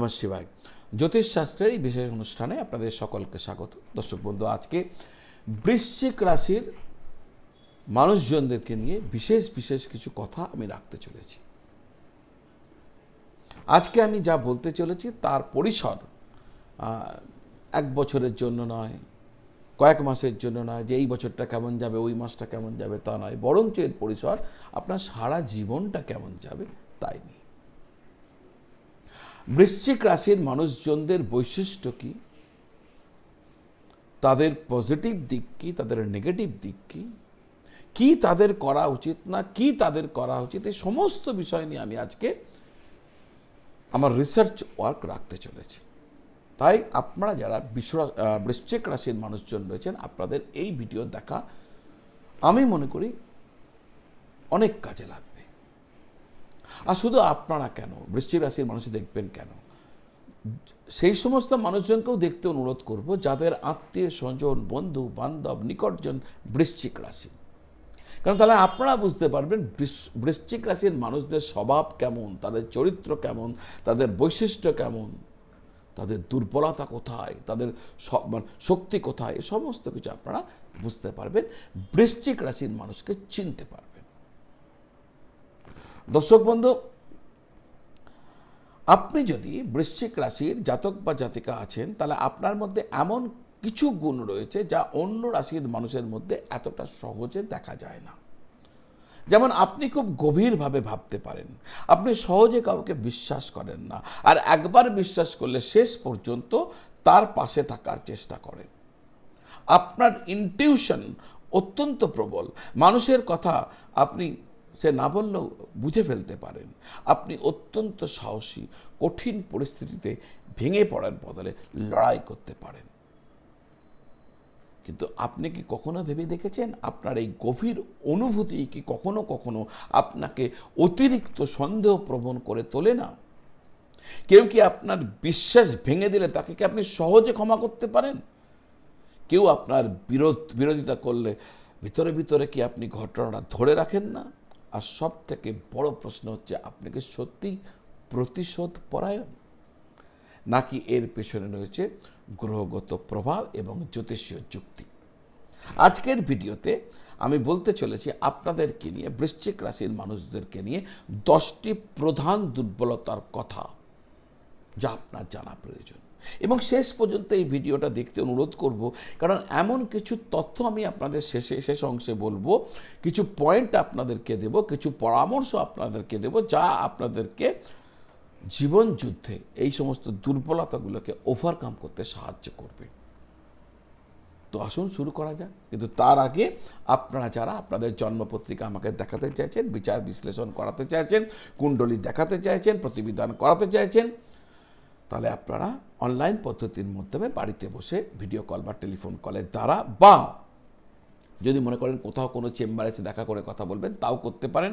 নমঃ শিবায়। জ্যোতিষশাস্ত্রের এই বিশেষ অনুষ্ঠানে আপনাদের সকলকে স্বাগত। দর্শক বন্ধু, আজকে বৃশ্চিক রাশির মানুষজনদেরকে নিয়ে বিশেষ বিশেষ কিছু কথা আমি রাখতে চলেছি। আজকে আমি যা বলতে চলেছি তার পরিসর এক বছরের জন্য নয়, কয়েক মাসের জন্য নয়, যে এই বছরটা কেমন যাবে, ওই মাসটা কেমন যাবে তা নয়, বরঞ্চ এর পরিসর আপনার সারা জীবনটা কেমন যাবে তাই নিয়ে। বৃশ্চিক রাশির মানুষজনদের বৈশিষ্ট্য কি, তাদের পজিটিভ দিক কি, তাদের নেগেটিভ দিক কি, কি তাদের করা উচিত না, কি তাদের করা উচিত, এই সমস্ত বিষয় নিয়ে আমি আজকে আমার রিসার্চ ওয়ার্ক রাখতে চলেছি। তাই আপনারা যারা বৃশ্চিক রাশির মানুষজন রয়েছেন, আপনাদের এই ভিডিও দেখা আমি মনে করি অনেক কাজে লাগবে। আর শুধু আপনারা কেন, বৃশ্চিক রাশির মানুষ দেখবেন কেন, সেই সমস্ত মানুষজনকেও দেখতে অনুরোধ করব যাদের আত্মীয় স্বজন, বন্ধু বান্ধব, নিকটজন বৃশ্চিক রাশি। কারণ তাহলে আপনারা বুঝতে পারবেন বৃশ্চিক রাশির মানুষদের স্বভাব কেমন, তাদের চরিত্র কেমন, তাদের বৈশিষ্ট্য কেমন, তাদের দুর্বলতা কোথায়, তাদের শক্তি কোথায়, এই সমস্ত কিছু আপনারা বুঝতে পারবেন, বৃশ্চিক রাশির মানুষকে চিনতে পারবেন। দর্শক বন্ধু, আপনি যদি বৃশ্চিক রাশির জাতক বা জাতিকা আছেন, তাহলে আপনার মধ্যে এমন কিছু গুণ রয়েছে যা অন্য রাশির মানুষের মধ্যে এতটা সহজে দেখা যায় না। যেমন আপনি খুব গভীরভাবে ভাবতে পারেন, আপনি সহজে কাউকে বিশ্বাস করেন না, আর একবার বিশ্বাস করলে শেষ পর্যন্ত তার পাশে থাকার চেষ্টা করেন। আপনার ইনটিউশন অত্যন্ত প্রবল, মানুষের কথা আপনি সে না বললেও বুঝে ফেলতে পারেন। আপনি অত্যন্ত সাহসী, কঠিন পরিস্থিতিতে ভেঙে পড়ার বদলে লড়াই করতে পারেন। কিন্তু আপনি কি কখনো ভেবে দেখেছেন, আপনার এই গভীর অনুভূতি কি কখনো কখনো আপনাকে অতিরিক্ত সন্দেহপ্রবণ করে তোলে না? কেউ কি আপনার বিশ্বাস ভেঙে দিলে তাকে কি আপনি সহজে ক্ষমা করতে পারেন? কেউ আপনার বিরোধিতা করলে ভিতরে ভিতরে কি আপনি ঘটনাটা ধরে রাখেন না? আর সব থেকে বড় প্রশ্ন হচ্ছে, আপনি কি সত্যি প্রতিশোধ পরায়ণ, নাকি এর পেছনে রয়েছে গ্রহগত প্রভাব এবং জ্যোতিষীয় যুক্তি? আজকের ভিডিওতে আমি বলতে চলেছি আপনাদেরকে নিয়ে, বৃশ্চিক রাশির মানুষদেরকে নিয়ে 10টি প্রধান দুর্বলতার কথা যা আপনার জানা প্রয়োজন। এবং শেষ পর্যন্ত এই ভিডিওটা দেখতে অনুরোধ করব, কারণ এমন কিছু তথ্য আমি আপনাদের শেষ অংশে বলবো, কিছু পয়েন্ট আপনাদেরকে দেব, কিছু পরামর্শ আপনাদেরকে দেব, যা আপনাদেরকে জীবন যুদ্ধে এই সমস্ত দুর্বলতাগুলোকে ওভারকাম করতে সাহায্য করবে। তো আসুন শুরু করা যাক। কিন্তু তার আগে আপনারা যারা আপনাদের জন্মপত্রিকা আমাকে দেখাতে চাইছেন, বিচার বিশ্লেষণ করাতে চাইছেন, কুণ্ডলী দেখাতে চাইছেন, প্রতিবিধান করাতে চাইছেন, তাহলে আপনারা অনলাইন পদ্ধতির মাধ্যমে বাড়িতে বসে ভিডিও কল বা টেলিফোন কলের দ্বারা, বা যদি মনে করেন কোথাও কোনো চেম্বারে এসে দেখা করে কথা বলবেন, তাও করতে পারেন।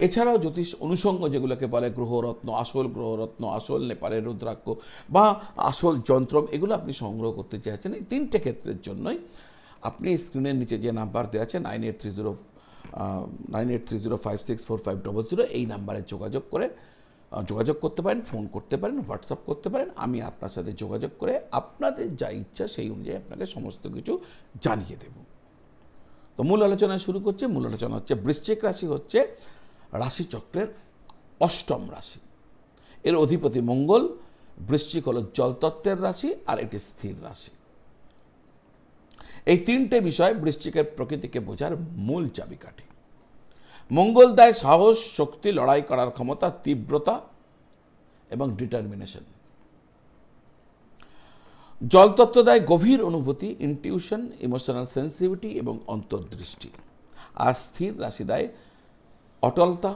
এছাড়াও জ্যোতিষ অনুষঙ্গ, যেগুলোকে বলে গ্রহরত্ন, আসল গ্রহরত্ন, আসল নেপালের রুদ্রাক্ষ বা আসল যন্ত্রম, এগুলো আপনি সংগ্রহ করতে চাইছেন, এই 3টে ক্ষেত্রের জন্যই আপনি স্ক্রিনের নিচে যে নাম্বার দেওয়া আছে 9830564500, এই নাম্বারে যোগাযোগ করতে পারেন, ফোন করতে পারেন, হোয়াটসঅ্যাপ করতে পারেন। আমি আপনার সাথে যোগাযোগ করে আপনাদের যা ইচ্ছা সেই অনুযায়ী আপনাকে সমস্ত কিছু জানিয়ে দেব। তো মূল আলোচনা শুরু করছে। মূল আলোচনা হচ্ছে, বৃশ্চিক রাশি হচ্ছে রাশিচক্রের 8ম রাশি। এর অধিপতি মঙ্গল। বৃশ্চিক হলো জলতত্ত্বের রাশি, আর এটি স্থির রাশি। এই 3টে বিষয় বৃশ্চিকের প্রকৃতিকে বোঝার মূল চাবিকাঠি। মঙ্গল দেয় সাহস, শক্তি, লড়াই করার ক্ষমতা, তীব্রতা এবং ডিটারমিনেশন। জলতত্ত্ব দেয় গভীর অনুভূতি, ইনটিউশন, ইমোশনাল সেন্সিটিভিটি এবং অন্তর্দৃষ্টি। আর স্থির রাশি দেয় অটলতা,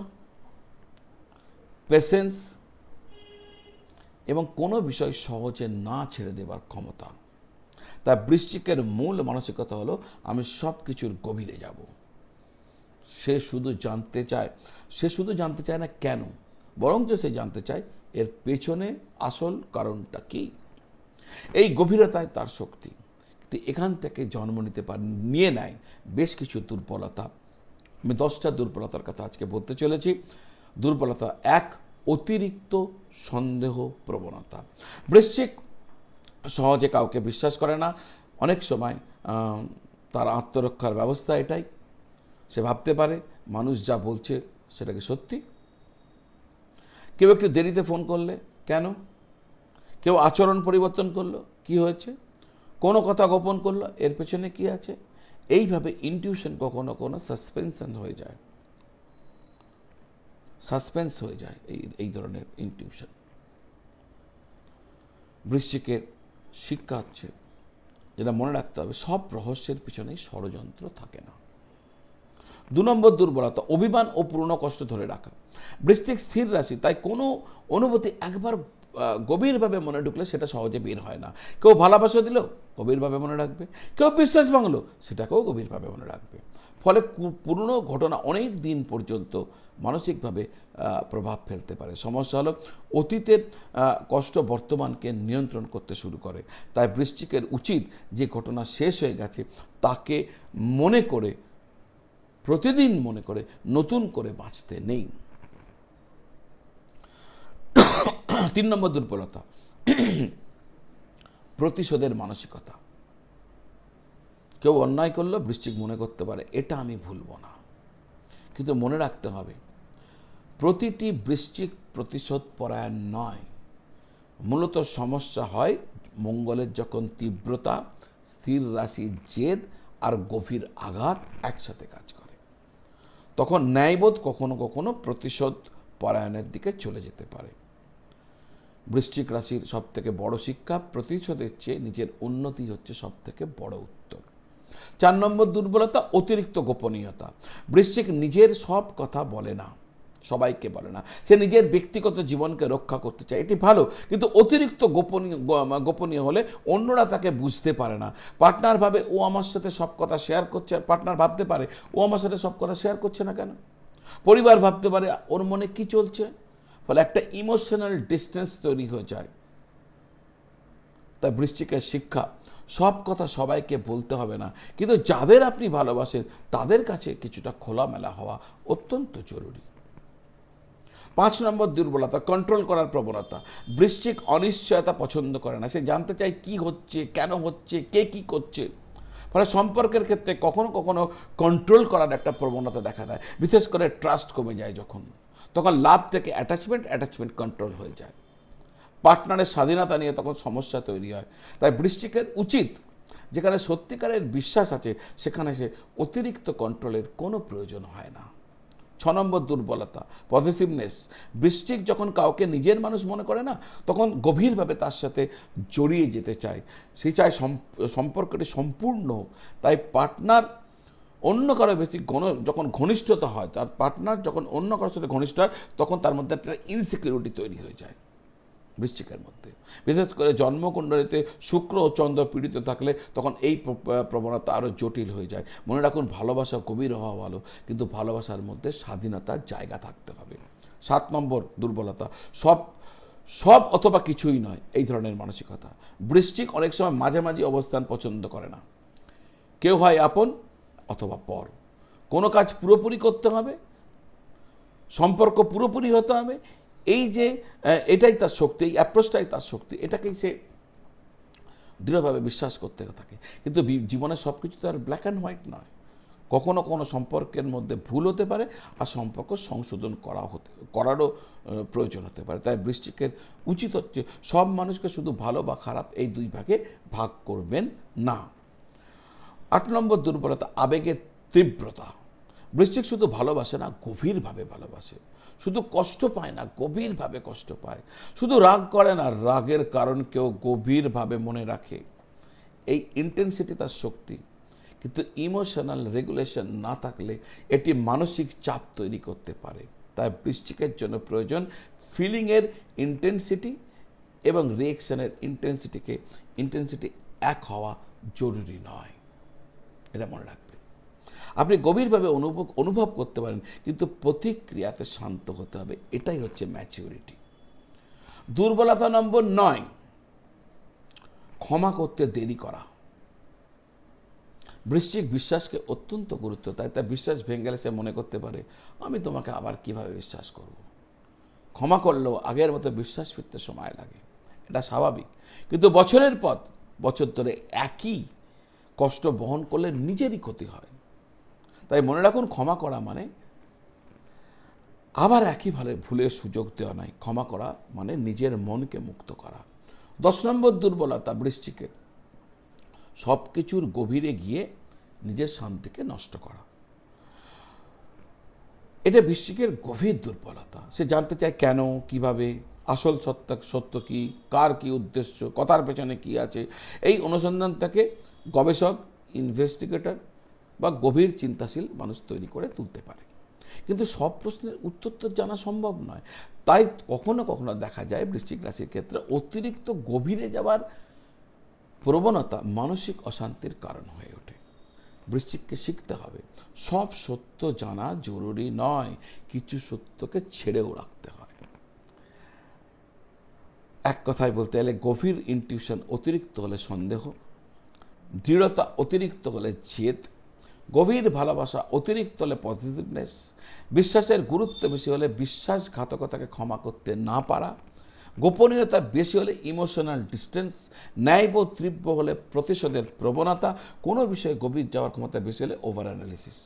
পেশেন্স এবং কোনো বিষয় সহজে না ছেড়ে দেবার ক্ষমতা। তাই বৃশ্চিকের মূল মানসিকতা হলো, আমি সব কিছুর গভীরে যাব। সে শুধু জানতে চায় না কেন, বরঞ্চ সে জানতে চায় এর পেছনে আসল কারণটা কি। এই গভীরতায় তার শক্তি। কিন্তু এখান থেকে জন্ম নিয়ে নেয় বেশ কিছু দুর্বলতা। আমি 10টা দুর্বলতার কথা আজকে বলতে চলেছি। দুর্বলতা 1, অতিরিক্ত সন্দেহ প্রবণতা। বৃশ্চিক সহজে কাউকে বিশ্বাস করে না। অনেক সময় তার আত্মরক্ষার ব্যবস্থা এটাই, সে ভাবতে পারে মানুষ যা বলছে সেটা কি সত্যি। কেউ একটু দেরিতে ফোন করলে কেন, কেউ আচরণ পরিবর্তন করলো কি হয়েছে, কোনো কথা গোপন করলো এর পেছনে কি আছে। এইভাবে ইনটিউশন কখনো কখনো সাসপেন্স হয়ে যায়, এই ধরনের ইনটিউশন। বৃশ্চিকের শিক্ষা হচ্ছে, যেটা মনে রাখতে হবে, সব রহস্যের পিছনেই ষড়যন্ত্র থাকে না। 2 নম্বর দুর্বলতা, অভিমান ও পুরনো কষ্ট ধরে রাখা। বৃশ্চিক স্থির রাশি, তাই কোনো অনুভূতি একবার গভীরভাবে মনে ঢুকলে সেটা সহজে বের হয় না। কেউ ভালোবাসা দিল, গভীরভাবে মনে রাখবে। কেউ বিশ্বাস ভাঙলো, সেটাকেও গভীরভাবে মনে রাখবে। ফলে পুরনো ঘটনা অনেক দিন পর্যন্ত মানসিকভাবে প্রভাব ফেলতে পারে। সমস্যা হলো অতীতের কষ্ট বর্তমানকে নিয়ন্ত্রণ করতে শুরু করে। তাই বৃশ্চিকের উচিত যে ঘটনা শেষ হয়ে গেছে তাকে প্রতিদিন মনে করে নতুন করে বাঁচতে নেই। 3 নম্বর দুর্বলতা, প্রতিশোধের মানসিকতা। কেউ অন্যায় করলো, বৃশ্চিক মনে করতে পারে এটা আমি ভুলবো না। কিন্তু মনে রাখতে হবে, প্রতিটি বৃশ্চিক প্রতিশোধ পরায়ণ নয়। মূলত সমস্যা হয় মঙ্গলের যখন তীব্রতা, স্থির রাশির জেদ আর গভীর আঘাত একসাথে কাজ করে, তখন ন্যায়বোধ কখনো কখনো প্রতিশোধ পরায়ণের দিকে চলে যেতে পারে। বৃশ্চিক রাশির সব থেকে বড় শিক্ষা, প্রতিশোধের চেয়ে নিজের উন্নতি হচ্ছে সব থেকে বড় উত্তর। 4 নম্বর দুর্বলতা, অতিরিক্ত গোপনীয়তা। বৃশ্চিক নিজের সব কথা বলে না, সবাইকে বলে না। সে নিজের ব্যক্তিগত জীবনকে রক্ষা করতে চায়, এটি ভালো, কিন্তু অতিরিক্ত গোপনীয় হলে অন্যরা তাকে বুঝতে পারে না। পার্টনার ভাবে ও আমার সাথে সব কথা শেয়ার করছে, আর পার্টনার ভাবতে পারে ও আমার সাথে সব কথা শেয়ার করছে না কেন। পরিবার ভাবতে পারে ওর মনে কি চলছে। ফলে একটা ইমোশনাল ডিস্টেন্স তৈরি হয়ে যায়। তাই বৃশ্চিকের শিক্ষা, সব কথা সবাইকে বলতে হবে না, কিন্তু যাদের আপনি ভালোবাসেন তাদের কাছে কিছুটা খোলামেলা হওয়া অত্যন্ত জরুরি। 5 নম্বর দুর্বলতা, কন্ট্রোল করার প্রবণতা। বৃশ্চিক অনিশ্চয়তা পছন্দ করে না, সে জানতে চায় কি হচ্ছে, কেন হচ্ছে, কে কি করছে। ফলে সম্পর্কের ক্ষেত্রে কখনো কখনো কন্ট্রোল করার একটা প্রবণতা দেখা দেয়। বিশেষ করে ট্রাস্ট কমে যায় তখন লাভ থেকে অ্যাটাচমেন্ট কন্ট্রোল হয়ে যায়। পার্টনারের স্বাধীনতা নিয়ে তখন সমস্যা তৈরি হয়। তাই বৃশ্চিকের উচিত, যেখানে সত্যিকারের বিশ্বাস আছে সেখানে সে অতিরিক্ত কন্ট্রোলের কোনো প্রয়োজন হয় না। 6 নম্বর দুর্বলতা, পজিটিভনেস। বৃশ্চিক যখন কাউকে নিজের মানুষ মনে করে না, তখন গভীরভাবে তার সাথে জড়িয়ে যেতে চায়। সে চায় সম্পর্কটি সম্পূর্ণ হোক। তাই পার্টনার অন্য কারো বেশি যখন ঘনিষ্ঠতা হয়, তার পার্টনার যখন অন্য কারোর সাথে ঘনিষ্ঠ হয়, তখন তার মধ্যে একটা ইনসিকিউরিটি তৈরি হয়ে যায় বৃশ্চিকের মধ্যে। বিশেষ করে জন্মকুণ্ডলিতে শুক্র ও চন্দ্র পীড়িত থাকলে তখন এই প্রবণতা আরও জটিল হয়ে যায়। মনে রাখুন, ভালোবাসা গভীর হওয়া ভালো, কিন্তু ভালোবাসার মধ্যে স্বাধীনতার জায়গা থাকতে হবে। 7 নম্বর দুর্বলতা, সব অথবা কিছুই নয়, এই ধরনের মানসিকতা। বৃশ্চিক অনেক সময় মাঝামাঝি অবস্থান পছন্দ করে না। কেউ হয় আপন অথবা পর। কোনো কাজ পুরোপুরি করতে হবে, সম্পর্ক পুরোপুরি হতে হবে, এটাই তার শক্তি, এই অ্যাপ্রোচটাই তার শক্তি, এটাকেই সে দৃঢ়ভাবে বিশ্বাস করতে থাকে। কিন্তু জীবনের সব কিছু তো আর ব্ল্যাক অ্যান্ড হোয়াইট নয়। কখনো কোনো সম্পর্কের মধ্যে ভুল হতে পারে, আর সম্পর্ক সংশোধন করারও প্রয়োজন হতে পারে। তাই বৃশ্চিকের উচিত হচ্ছে সব মানুষকে শুধু ভালো বা খারাপ এই 2 ভাগে ভাগ করবেন না। 8 নম্বর দুর্বলতা, আবেগের তীব্রতা। বৃশ্চিক শুধু ভালোবাসে না, গভীরভাবে ভালোবাসে। শুধু কষ্ট পায় না, গভীরভাবে কষ্ট পায়। শুধু রাগ করে না, রাগের কারণকেও গভীরভাবে মনে রাখে। এই ইন্টেন্সিটি তার শক্তি, কিন্তু ইমোশনাল রেগুলেশন না থাকলে এটি মানসিক চাপ তৈরি করতে পারে। তাই বৃশ্চিকের জন্য প্রয়োজন ফিলিংয়ের ইন্টেন্সিটি এবং রিয়েকশনের ইন্টেন্সিটি এক হওয়া জরুরি নয়, এটা মনে রাখবেন। আপনি গভীরভাবে অনুভব করতে পারেন, কিন্তু প্রতিক্রিয়াতে শান্ত হতে হবে, এটাই হচ্ছে ম্যাচিউরিটি। দুর্বলতা নম্বর 9, ক্ষমা করতে দেরি করা। বৃশ্চিক বিশ্বাসকে অত্যন্ত গুরুত্ব দেয়, তাই বিশ্বাস ভেঙে গেলে সে মনে করতে পারে আমি তোমাকে আবার কিভাবে বিশ্বাস করব। ক্ষমা করলেও আগের মতো বিশ্বাস ফিরতে সময় লাগে, এটা স্বাভাবিক। কিন্তু বছরের পর বছর ধরে একই কষ্ট বহন করলে নিজেরই ক্ষতি হয়। তাই মনে রাখুন, ক্ষমা করা মানে আবার একই ভুলের সুযোগ দেওয়া নয়। ক্ষমা করা মানে নিজের মনকে মুক্ত করা। 10 নম্বর দুর্বলতা বৃশ্চিকের, সব কিছুর গভীরে গিয়ে নিজের শান্তিকে নষ্ট করা। এটা বৃশ্চিকের গভীর দুর্বলতা। সে জানতে চায় কেন, কিভাবে, আসল সত্য কি, কার কি উদ্দেশ্য, কথার পেছনে কি আছে। এই অনুসন্ধান থেকে গবেষক, ইনভেস্টিগেটর বা গভীর চিন্তাশীল মানুষ তৈরি করে তুলতে পারে। কিন্তু সব প্রশ্নের উত্তর তো জানা সম্ভব নয়। তাই কখনো কখনো দেখা যায় বৃশ্চিক রাশির ক্ষেত্রে অতিরিক্ত গভীরে যাওয়ার প্রবণতা মানসিক অশান্তির কারণ হয়ে ওঠে। বৃশ্চিককে শিখতে হবে সব সত্য জানা জরুরি নয়, কিছু সত্যকে ছেড়েও রাখতে হয়। এক কথায় বলতে গেলে গভীর ইনটিউশন অতিরিক্ত হলে সন্দেহ, দৃঢ়তা অতিরিক্ত হলে জেদ, গভীর ভালোবাসা অতিরিক্ত হলে পজিটিভনেস, বিশ্বাসের গুরুত্ব বেশি হলে বিশ্বাসঘাতকতাকে ক্ষমা করতে না পারা, গোপনীয়তা বেশি হলে ইমোশনাল ডিস্টেন্স, ন্যায়বোধ তীব্র হলে প্রতিশোধের প্রবণতা, কোনো বিষয়ে গভীর যাওয়ার ক্ষমতা বেশি হলে ওভার অ্যানালিসিস।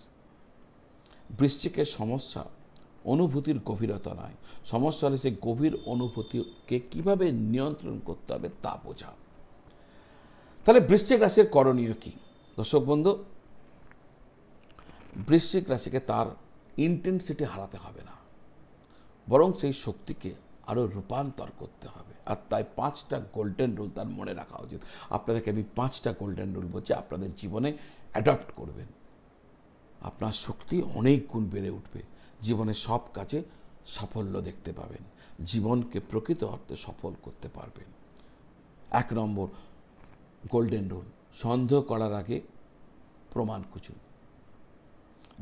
বৃশ্চিকের সমস্যা অনুভূতির গভীরতা নয়, সমস্যা হলে সেই গভীর অনুভূতিকে কিভাবে নিয়ন্ত্রণ করতে হবে তা বোঝা। তাহলে বৃশ্চিক রাশির করণীয় কি? দর্শক বন্ধু, বৃশ্চিক রাশিকে তার ইন্টেন্সিটি হারাতে হবে না, বরং সেই শক্তিকে আরও রূপান্তর করতে হবে। আর তাই 5টা গোল্ডেন রুল তার মনে রাখা উচিত। আপনাদেরকে আমি 5টা গোল্ডেন রুল বলছি, আপনাদের জীবনে অ্যাডপ্ট করবেন, আপনার শক্তি অনেক গুণ বেড়ে উঠবে, জীবনে সব কাজে সাফল্য দেখতে পাবেন, জীবনকে প্রকৃত অর্থে সফল করতে পারবেন। 1 নম্বর গোল্ডেন রুল, সন্দেহ করার আগে প্রমাণ খুঁজুন।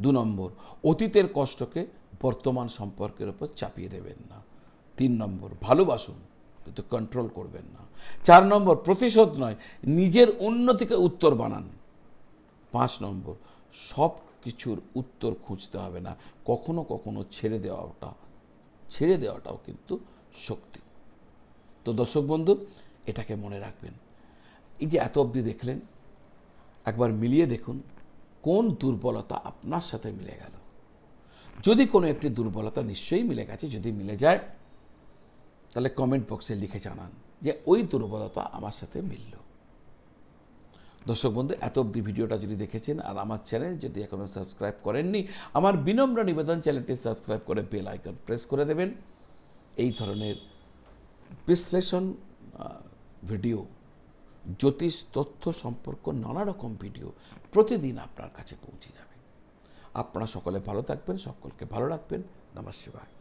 2 নম্বর, অতীতের কষ্টকে বর্তমান সম্পর্কের উপর চাপিয়ে দেবেন না। 3 নম্বর, ভালোবাসুন কিন্তু কন্ট্রোল করবেন না। 4 নম্বর, প্রতিশোধ নয়, নিজের উন্নতিকে উত্তর বানান। 5 নম্বর, সব কিছুর উত্তর খুঁজতে হবে না, কখনো কখনো ছেড়ে দেওয়াটাও কিন্তু শক্তি। তো দর্শক বন্ধু, এটাকে মনে রাখবেন। এই যে এত অবধি দেখলেন, একবার মিলিয়ে দেখুন কোন দুর্বলতা আপনার সাথে মিলে গেল। যদি কোনো একটি দুর্বলতা নিশ্চয়ই মিলে গেছে, যদি মিলে যায় তাহলে কমেন্ট বক্সে লিখে জানান যে ওই দুর্বলতা আমার সাথে মিলল। দর্শক বন্ধু, এত অবধি ভিডিওটা যদি দেখেছেন আর আমার চ্যানেল যদি এখনো সাবস্ক্রাইব করেননি, আমার বিনম্র নিবেদন, চ্যানেলটি সাবস্ক্রাইব করে বেল আইকন প্রেস করে দেবেন। এই ধরনের বিশ্লেষণ ভিডিও, জ্যোতিষ তথ্য সম্পর্ক নানা রকম ভিডিও প্রতিদিন আপনার কাছে পৌঁছে যাবে। আপনারা সকলে ভালো থাকবেন, সকলকে ভালো রাখবেন। নমঃ শিবায়।